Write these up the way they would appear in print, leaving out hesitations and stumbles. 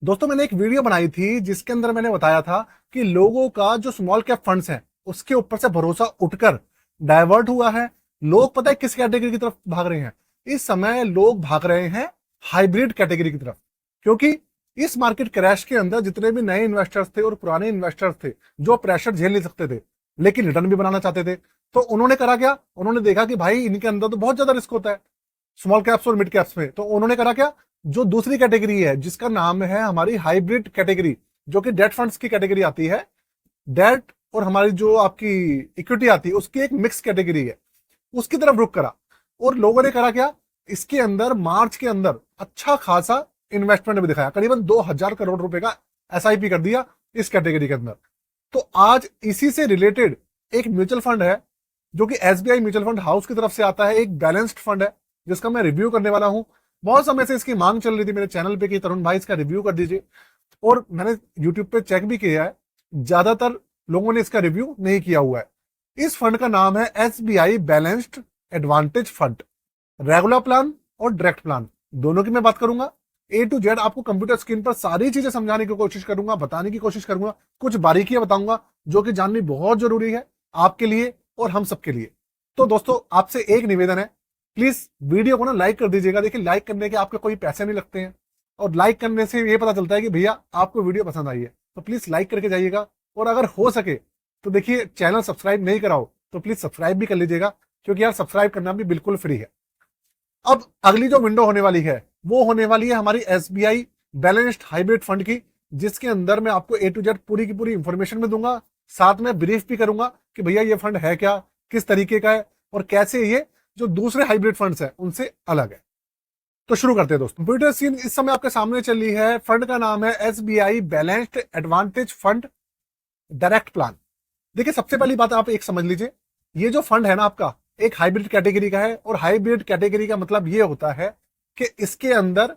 दोस्तों मैंने एक वीडियो बनाई थी जिसके अंदर मैंने बताया था कि लोगों का जो स्मॉल कैप फंड्स हैं उसके ऊपर से भरोसा उठकर डाइवर्ट हुआ है। लोग पता है किस कैटेगरी की तरफ भाग रहे हैं? इस समय लोग भाग रहे हैं हाइब्रिड कैटेगरी की तरफ, क्योंकि इस मार्केट क्रैश के अंदर जितने भी नए इन्वेस्टर्स थे और पुराने इन्वेस्टर्स थे जो प्रेशर झेल नहीं सकते थे लेकिन रिटर्न भी बनाना चाहते थे, तो उन्होंने करा क्या? उन्होंने देखा कि भाई इनके अंदर तो बहुत ज्यादा रिस्क होता है स्मॉल कैप्स और मिड कैप्स में। तो उन्होंने करा क्या? जो दूसरी कैटेगरी है जिसका नाम है हमारी हाइब्रिड कैटेगरी, जो कि डेट फंड्स की कैटेगरी आती है, डेट और हमारी जो आपकी इक्विटी आती है उसकी एक मिक्स कैटेगरी है, उसकी तरफ रुख करा। और लोगों ने करा क्या? इसके अंदर मार्च के अंदर अच्छा खासा इन्वेस्टमेंट भी दिखाया, करीबन 2000 करोड़ रुपए का एसआईपी कर दिया इस कैटेगरी के अंदर। तो आज इसी से रिलेटेड एक म्यूचुअल फंड है जो कि एसबीआई म्यूचुअल फंड हाउस की तरफ से आता है, एक बैलेंस्ड फंड है जिसका मैं रिव्यू करने वाला हूं। बहुत समय से इसकी मांग चल रही थी मेरे चैनल पे कि तरुण भाई इसका रिव्यू कर दीजिए, और मैंने यूट्यूब पे चेक भी किया है, ज्यादातर लोगों ने इसका रिव्यू नहीं किया हुआ है। इस फंड का नाम है SBI balanced advantage fund. Regular plan और डायरेक्ट प्लान दोनों की मैं बात करूंगा। ए टू जेड आपको कंप्यूटर स्क्रीन पर सारी चीजें समझाने की कोशिश करूंगा, बताने की कोशिश करूंगा, कुछ बारीकियां बताऊंगा जो कि जाननी बहुत जरूरी है आपके लिए और हम सबके लिए। तो दोस्तों आपसे एक निवेदन है, प्लीज वीडियो को ना लाइक कर दीजिएगा। देखिए लाइक करने के आपके कोई पैसे नहीं लगते हैं, और लाइक करने से ये पता चलता है कि भैया आपको वीडियो पसंद आई है, तो प्लीज लाइक करके जाइएगा। और अगर हो सके तो देखिए चैनल सब्सक्राइब नहीं कराओ तो प्लीज सब्सक्राइब भी कर लीजिएगा, क्योंकि यार सब्सक्राइब करना भी बिल्कुल फ्री है। अब अगली जो विंडो होने वाली है वो होने वाली है हमारी एसबीआई बैलेंस्ड हाइब्रिड फंड की, जिसके अंदर मैं आपको ए टू जेड पूरी की पूरी इंफॉर्मेशन में दूंगा, साथ में ब्रीफ भी करूंगा कि भैया ये फंड है क्या, किस तरीके का है, और कैसे ये जो दूसरे हाइब्रिड फंड्स है उनसे अलग है। तो शुरू करते हैं दोस्तों। कंप्यूटर स्क्रीन इस समय आपके सामने चल रही है। फंड का नाम है SBI balanced advantage fund direct plan. देखिए सबसे पहली बात आप एक समझ लीजिए, ये जो फंड है ना आपका एक हाइब्रिड कैटेगरी का है, और हाइब्रिड कैटेगरी का मतलब ये होता है कि इसके अंदर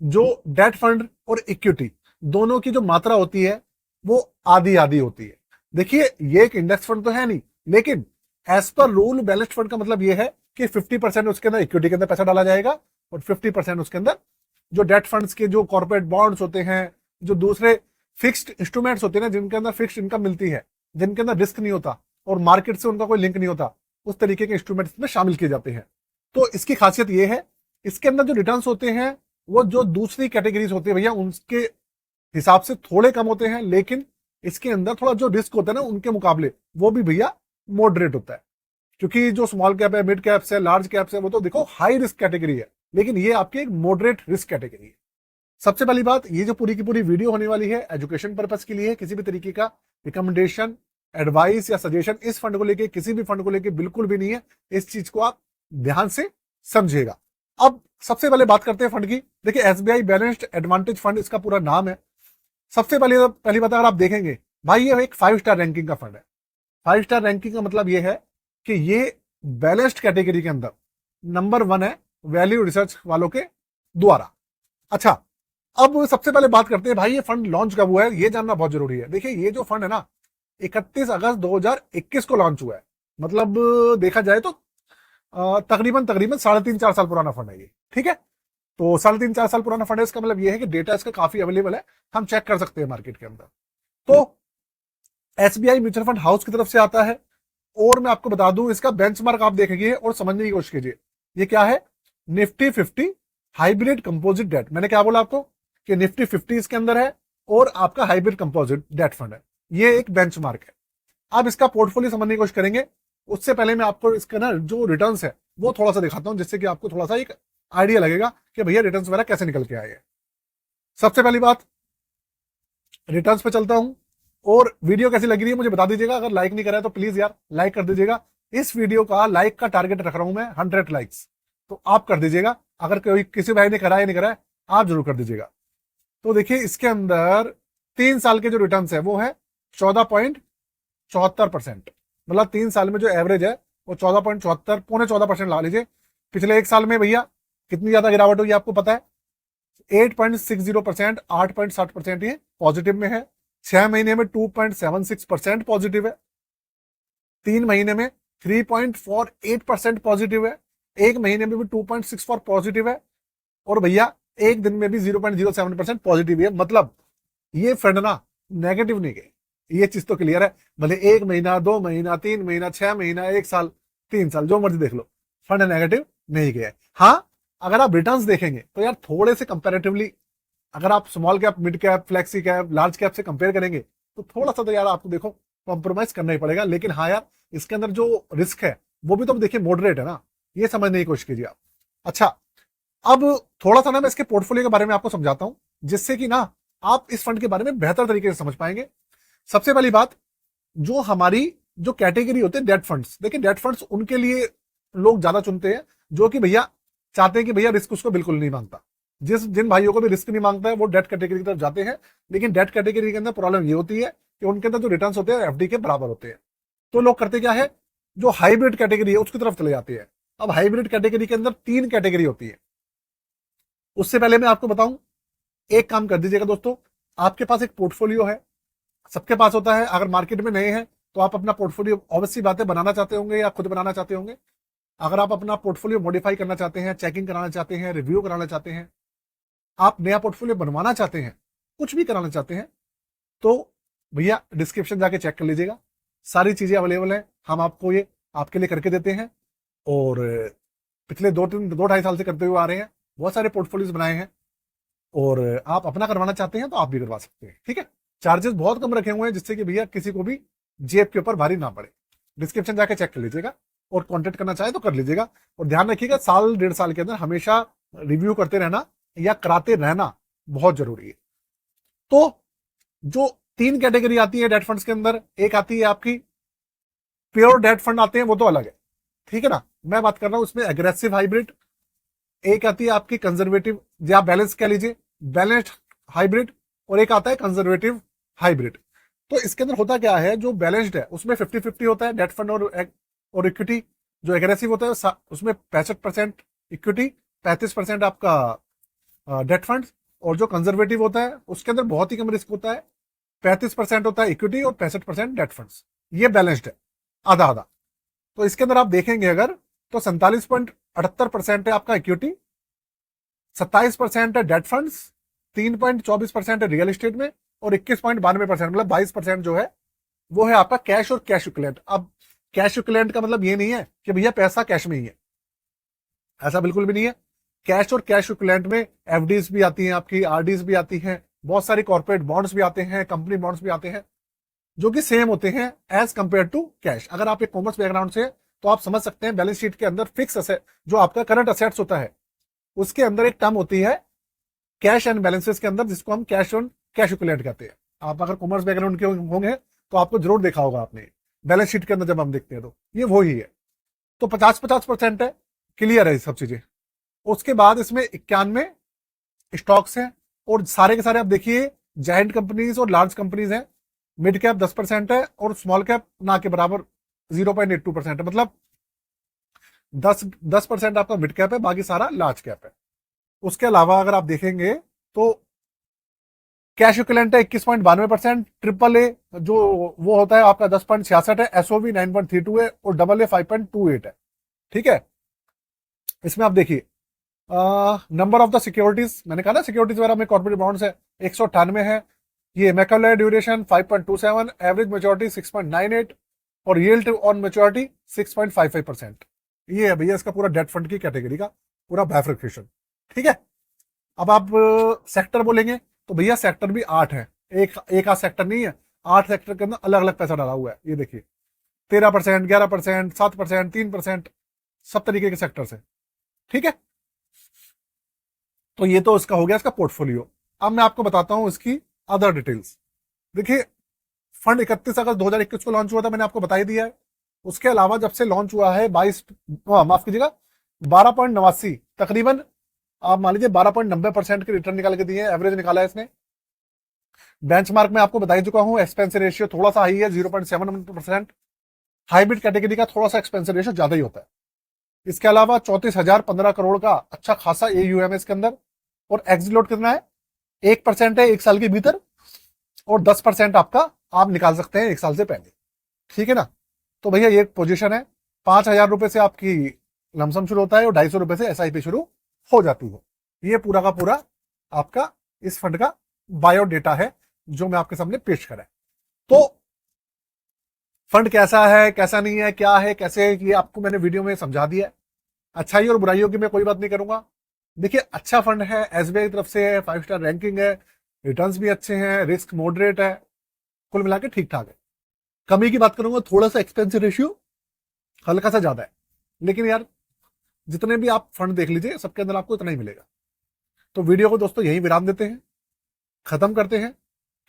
जो डेट फंड और इक्विटी दोनों की जो मात्रा होती है वो आधी आधी होती है। देखिए ये एक इंडेक्स फंड तो है नहीं, लेकिन as per rule balanced fund का मतलब ये है कि 50% उसके अंदर इक्विटी के अंदर पैसा डाला जाएगा, और 50% उसके अंदर जो डेट फंड्स के जो कॉर्पोरेट बॉन्ड्स होते हैं, जो दूसरे फिक्स्ड इंस्ट्रूमेंट्स होते हैं ना जिनके अंदर फिक्स्ड इनकम मिलती है, जिनके अंदर रिस्क नहीं होता और मार्केट से उनका कोई लिंक नहीं होता, उस तरीके के इंस्ट्रूमेंट्स में शामिल किए जाते हैं। तो इसकी खासियत यह है, इसके अंदर जो रिटर्न्स होते हैं वो जो दूसरी कैटेगरीज होती है भैया उनके हिसाब से थोड़े कम होते हैं, लेकिन इसके अंदर थोड़ा जो रिस्क होता है ना उनके मुकाबले वो भी भैया मॉडरेट होता है। क्योंकि जो स्मॉल कैप है, मिड कैप्स है, लार्ज कैप्स है, वो तो देखो हाई रिस्क कैटेगरी है, लेकिन ये आपकी एक मॉडरेट रिस्क कैटेगरी है। सबसे पहली बात, ये जो पूरी की पूरी वीडियो होने वाली है एजुकेशन पर्पस के लिए है, किसी भी तरीके का रिकमेंडेशन, एडवाइस या सजेशन इस फंड को लेके, किसी भी फंड को लेके बिल्कुल भी नहीं है। इस चीज को आप ध्यान से समझिएगा। अब सबसे पहले बात करते हैं फंड की। देखिए एसबीआई बैलेंस्ड एडवांटेज फंड इसका पूरा नाम है। सबसे पहली बात अगर आप देखेंगे भाई, ये एक 5 स्टार रैंकिंग का फंड है। 5 स्टार रैंकिंग का मतलब ये है कि ये बैलेंस्ड कैटेगरी के अंदर नंबर 1 है वैल्यू रिसर्च वालों के द्वारा। अच्छा, अब सबसे पहले बात करते हैं भाई ये फंड लॉन्च कब हुआ है, ये जानना बहुत जरूरी है। देखिए ये जो फंड है ना 31 अगस्त 2021 को लॉन्च हुआ है। मतलब देखा जाए तो तकरीबन तकरीबन 3.5-4 साल पुराना फंड है ये। ठीक है, तो 3.5-4 साल पुराना फंड है, इसका मतलब ये है कि डेटा इसका काफी अवेलेबल है, हम चेक कर सकते हैं मार्केट के अंदर। तो एसबीआई म्यूचुअल फंड हाउस की तरफ से आता है, और मैं आपको बता दूं इसका बेंचमार्क आप देखेंगे और समझने की कोशिश कीजिए। ये क्या है? Nifty 50 hybrid composite debt. मैंने क्या बोला आपको कि निफ्टी 50 इसके अंदर है और आपका हाइब्रिड कंपोजिट डेट फंड है। ये एक बेंचमार्क है। आप इसका पोर्टफोलियो समझने की कोशिश करेंगे, उससे पहले मैं आपको इसका ना जो रिटर्न्स है वो थोड़ा सा दिखाता हूं, जिससे कि आपको थोड़ा सा एक आइडिया लगेगा कि भैया रिटर्न्स वगैरह कैसे निकल के आए हैं। सबसे पहली बात, रिटर्न्स पे चलता हूं, और वीडियो कैसी लग रही है मुझे बता दीजिएगा। अगर लाइक नहीं करा है तो प्लीज यार लाइक कर दीजिएगा। इस वीडियो का लाइक का टारगेट रख रहा हूं मैं 100 लाइक्स, तो आप कर दीजिएगा। अगर कोई किसी भाई ने करा है नहीं करा है आप जरूर कर दीजिएगा। तो देखिए इसके अंदर 3 साल के जो रिटर्न है वो है 14.74%। मतलब 3 साल में जो एवरेज है वो 14.74 14.75% ला लीजिए। पिछले एक साल में भैया कितनी ज्यादा गिरावट हुई आपको पता है? 8.60%, 8.60% ये पॉजिटिव में है। 6 महीने में 2.76% पॉजिटिव है। 3 महीने में 3.48% पॉजिटिव है। 1 महीने में भी 2.64 पॉजिटिव है। और भैया एक दिन में भी 0.07% पॉजिटिव है। मतलब ये फंड ना नेगेटिव नहीं गए, ये चीज तो क्लियर है। भले 1 महीना, 2 महीना, 3 महीना, 6 महीना, 1 साल, 3 साल, जो मर्जी देख लो, फंड नेगेटिव नहीं गया है। हाँ, अगर आप रिटर्न्स देखेंगे तो यार थोड़े से कंपेरेटिवली, अगर आप small cap, mid cap, flexi cap, large cap से कंपेयर करेंगे तो थोड़ा सा तो यार आपको देखो कॉम्प्रोमाइज करना ही पड़ेगा। लेकिन हाँ यार, इसके अंदर जो रिस्क है वो भी तो देखिए मॉडरेट है ना, ये समझने की कोशिश कीजिए आप। अच्छा, अब थोड़ा सा ना मैं इसके पोर्टफोलियो के बारे में आपको समझाता हूं, जिससे कि ना आप इस फंड के बारे में बेहतर तरीके से समझ पाएंगे। सबसे पहली बात, जो हमारी जो कैटेगरी होते हैं डेट फंड्स, देखिए डेट फंड्स उनके लिए लोग ज्यादा चुनते हैं जो कि भैया चाहते हैं कि भैया रिस्क उसको बिल्कुल नहीं मांगता। जिन भाइयों को भी रिस्क नहीं मांगता है वो डेट कैटेगरी की तरफ जाते हैं। लेकिन डेट कैटेगरी के अंदर प्रॉब्लम ये होती है कि उनके अंदर जो रिटर्न्स होते हैं एफडी के बराबर होते हैं। तो लोग करते क्या है, जो हाइब्रिड कैटेगरी है उसकी तरफ चले जाते हैं। अब हाइब्रिड कैटेगरी के अंदर 3 कैटेगरी होती है। उससे पहले मैं आपको बताऊं, एक काम कर दीजिएगा दोस्तों, आपके पास एक पोर्टफोलियो है, सबके पास होता है। अगर मार्केट में नए हैं तो आप अपना पोर्टफोलियो ऑब्वियसली बातें बनाना चाहते होंगे या खुद बनाना चाहते होंगे। अगर आप अपना पोर्टफोलियो मॉडिफाई करना चाहते हैं, चेकिंग कराना चाहते हैं, रिव्यू कराना चाहते हैं, आप नया पोर्टफोलियो बनवाना चाहते हैं, कुछ भी कराना चाहते हैं, तो भैया डिस्क्रिप्शन जाके चेक कर लीजिएगा, सारी चीजें अवेलेबल है। हम आपको ये आपके लिए करके देते हैं। और पिछले 2-2.5 साल से करते हुए आ रहे हैं, बहुत सारे पोर्टफोलियोज बनाए हैं। और आप अपना करवाना चाहते हैं तो आप भी करवा सकते हैं, ठीक है। चार्जेस बहुत कम रखे हुए हैं, जिससे कि भैया किसी को भी जेब के ऊपर भारी ना पड़े। डिस्क्रिप्शन जाके चेक कर लीजिएगा, और कॉन्टेक्ट करना चाहे तो कर लीजिएगा। और ध्यान रखिएगा, साल 1.5 साल के अंदर हमेशा रिव्यू करते रहना या कराते रहना बहुत जरूरी है। तो जो 3 कैटेगरी आती है डेट फंड्स के अंदर, एक आती है आपकी प्योर डेट फंड आते हैं, वो तो अलग है, ठीक है ना। मैं बात कर रहा हूं उसमें एग्रेसिव हाइब्रिड। एक आती है आपकी कंजर्वेटिव, या बैलेंस कह लीजिए, बैलेंस्ड हाइब्रिड। और एक आता है कंजर्वेटिव हाइब्रिड। तो इसके अंदर होता क्या है, जो बैलेंस्ड है उसमें 50-50 होता है डेट फंड और इक्विटी। जो एग्रेसिव होता है उसमें 65% इक्विटी, 35% आपका डेट फंड। और जो कंजर्वेटिव होता है उसके अंदर बहुत ही कम रिस्क होता है, 35% होता है इक्विटी और 65% डेट फंड्स। ये बैलेंस्ड है, आधा आधा। तो इसके अंदर आप देखेंगे अगर, तो 47.78% है आपका इक्विटी, 27% है डेट फंड्स, 3.24% है रियल एस्टेट में, और 21.92% मतलब 22% जो है वो है आपका कैश और कैश इक्विवेलेंट। अब कैश इक्विवेलेंट का मतलब ये नहीं है कि भैया पैसा कैश में ही है, ऐसा बिल्कुल भी नहीं है। कैश और कैश इक्विवेलेंट में एफडीज भी आती हैं, आपकी आरडीज भी आती हैं, बहुत सारी कॉर्पोरेट बॉन्ड्स भी आते हैं, कंपनी बॉन्ड्स भी आते हैं, जो कि सेम होते हैं एज कंपेयर टू कैश। अगर आप एक कॉमर्स बैकग्राउंड से, तो आप समझ सकते हैं बैलेंस शीट के अंदर फिक्स असेट, जो आपका करंट असेट्स होता है, उसके अंदर एक टर्म होती है कैश एंड बैलेंसेस के अंदर, जिसको हम कैश ऑन कैश इक्विवेलेंट कहते हैं। आप अगर कॉमर्स बैकग्राउंड के होंगे तो आपको जरूर देखा होगा आपने बैलेंस शीट के अंदर, जब हम देखते हैं तो ये वो ही है। तो 50-50% है, क्लियर है सब चीजें। उसके बाद इसमें 91 स्टॉक्स हैं, और सारे के सारे आप देखिए जायंट कंपनीज और लार्ज कंपनीज हैं। मिड कैप 10% है, और स्मॉल कैप ना के बराबर 0.82% है। मतलब 10% आपका मिड कैप है, बाकी सारा लार्ज कैप है। उसके अलावा अगर आप देखेंगे तो कैश इक्विवेलेंट है 21.92%, ट्रिपल ए जो वो होता है आपका 10.66 है, एसओबी 9.32 है, और डबल ए 5.28 है, ठीक है। इसमें आप देखिए नंबर ऑफ द सिक्योरिटीज, मैंने कहा ना सिक्योरिटीज वगैरह में कॉर्पोरेट बॉन्ड्स है 198 है। ये मैक्यूलर ड्यूरेशन 5.27, एवरेज मैच्योरिटी 6.98, और यील्ड ऑन मैच्योरिटी 6.55%। ये है भैया इसका पूरा डेट फंड की कैटेगरी का पूरा बाइफरकेशन, ठीक है। अब आप सेक्टर बोलेंगे तो भैया सेक्टर भी 8 है, एक आध सेक्टर नहीं है, 8 सेक्टर के अंदर अलग अलग पैसा डाला हुआ है। ये देखिए 13%, 11%, 7%, 3%, सब तरीके के सेक्टर्स है, ठीक है। तो ये तो इसका हो गया इसका पोर्टफोलियो। अब मैं आपको बताता हूं इसकी अदर डिटेल्स। देखिए फंड 31 अगस्त 2021 को लॉन्च हुआ था, मैंने आपको बता ही दिया है। उसके अलावा जब से लॉन्च हुआ है 22, माफ कीजिएगा 12.89, तकरीबन आप मान लीजिए 12.90% के रिटर्न निकाल के दिए, एवरेज निकाला है इसने। बेंचमार्क में आपको बता ही चुका हूं, एक्सपेंस रेशियो थोड़ा सा हाई है 0.7%। हाइब्रिड कैटेगरी का थोड़ा सा एक्सपेंस रेशियो ज्यादा ही होता है। इसके अलावा 34,015 करोड़ का अच्छा खासा एयूएम है इसके अंदर। और एग्जिट लोड कितना है, 1% है 1 साल के भीतर, और 10% आपका आप निकाल सकते हैं 1 साल से पहले, ठीक है ना। तो भैया ये पोजीशन है, 5,000 रुपए से आपकी लमसम शुरू होता है, और 250 रुपए से एसआईपी शुरू हो जाती है। ये पूरा का पूरा आपका इस फंड का बायोडेटा है जो मैं आपके सामने पेश करा है। तो फंड कैसा है, कैसा नहीं है, क्या है, कैसे है, ये आपको मैंने वीडियो में समझा दिया है। अच्छाई और बुराइयों की मैं कोई बात नहीं करूंगा। देखिए, अच्छा फंड है, एसबीआई की तरफ से है, 5 स्टार रैंकिंग है, रिटर्न्स भी अच्छे हैं, रिस्क मॉडरेट है, कुल मिला के ठीक ठाक है। कमी की बात करूंगा, थोड़ा सा एक्सपेंसिव रेशियो हल्का सा ज्यादा है, लेकिन यार जितने भी आप फंड देख लीजिए सबके अंदर आपको इतना ही मिलेगा। तो वीडियो को दोस्तों यही विराम देते हैं, खत्म करते हैं।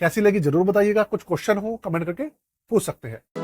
कैसी लगी जरूर बताइएगा, कुछ क्वेश्चन हो कमेंट करके पूछ सकते हैं।